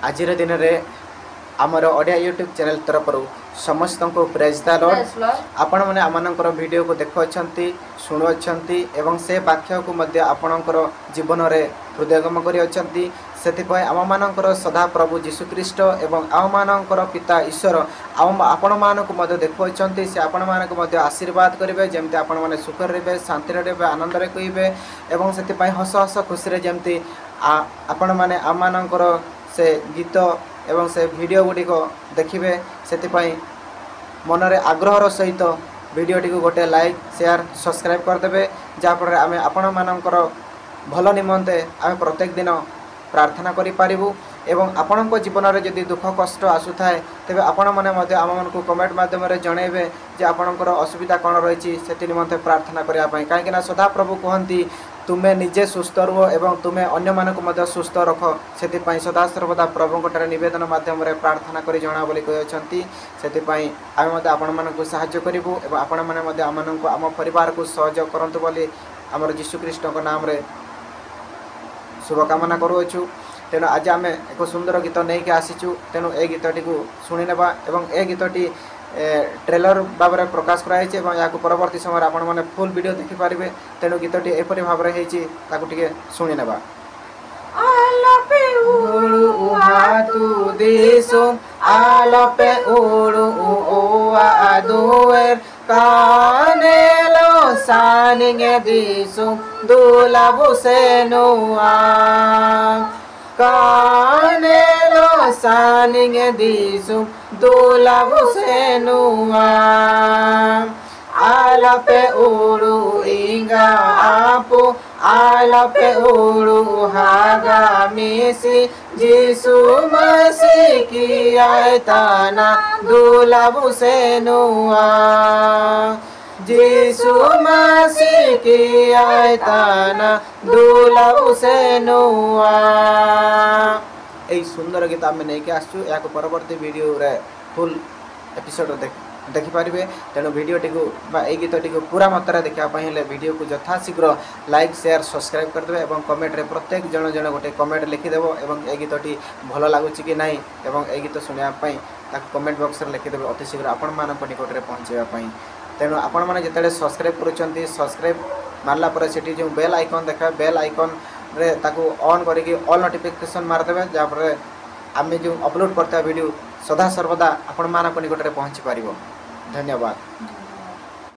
आज दिन में आमर ओडिया यूट्यूब चैनल तरफ समस्त को प्रेज द लॉर्ड। आपण मैंने आमनकर वीडियो को देखुंट शुणुंट एवं से वाक्य को मध्य आपणकर जीवन में हृदयगम कर आम मानकर सदा प्रभु जीशुख्रीष्ट एवं आम मानकर पिता ईश्वर आपण मानक देखुंट से आपण मानक आशीर्वाद करेंगे जमती आपण मैंने सुख रे शांति रे आनंद रे कहे एवं से हस हस खुशी जमती आपण मैंने आम मानकर से गीत एवं से वीडियो गुड़िक देखिए से मनरे आग्रहर सहित वीडियोटी को गोटे लाइक शेयर सब्सक्राइब करदे जहाँफल आम आपण मानकर भल निमंते आम प्रत्येक दिन प्रार्थना करूँ एवं आपण जीवन में जदि दुख कष्ट आसुए तेज आपण मैंने आम मन को कमेंट मध्यम जनइबे जे आपणकर असुविधा कौन रही से निमंते प्रार्थना करने कहीं सदा प्रभु कहती तुम्हें निजे सुस्थ रुह एवं तुम्हें अन्य मानक सुस्थ रख से सदा सर्वदा प्रभुंटर नवेदन मध्यम प्रार्थना कर जना बोली कहते से आम आपण मानक साहाय्य करूँ और आपण मैंने आम परिवार को सहयोग करंतु बोली आमर जीशुख्रीष्ट नाम रे शुभकामना करुचु। तेणु आज आम एक सुंदर गीत नहीं कि आसीचु तेणु ए गीतटी को शुणी नेबा एवं ए गीतटी ट्रेलर भाव में प्रकाश कराई या परवर्ती समय आपण मैंने फुल वीडियो देखिपारे। तेणु गीतटी एपरी भाव में टे शुणी नेबा। आलपे उड़ू हाथू दिसु आलपे उड़ू आदुएर कानेलो सानिगे दिसु दुलाबु सेनुआ कानेलो सानिगे दिसु दुलाबु सेनुआ आलपे उड़ू इंगा आपु आलपे उड़ू हागा मिसी जीसु मसीह की आयताना दुलाबु सेनुआ जीसु मसीह की आयताना दुलाबु सेनुआ। यही सुंदर गीत आम नहीं आसचु या परवर्ती वीडियो रे फुल एपिसोड देखिपारे। तेणु भिडटी को गीतटी को पूरा मात्रा देखापी वीडियो को यथाशीघ्र लाइक शेयर सब्सक्राइब करदे और कमेंट रे प्रत्येक जन जन गोटे कमेंट लिखिदेव और ए गीतटी भल लगुच कि ना और ए गीत शुणापी कमेंट बॉक्स में लिखिदेव अति शीघ्र आपण मान निकट में पहुँचापी। तेणु आपण मैंने जिते सब्सक्राइब करुँच सब्सक्राइब मारला से जो बेल आइकन देखा बेल आइकन रे ताकू ऑन करके ऑल नोटिफिकेशन मारदेवे जहाँफल आम जो अपलोड करता वीडियो सदा सर्वदा आपण मान निकट में पहुँची पार। धन्यवाद।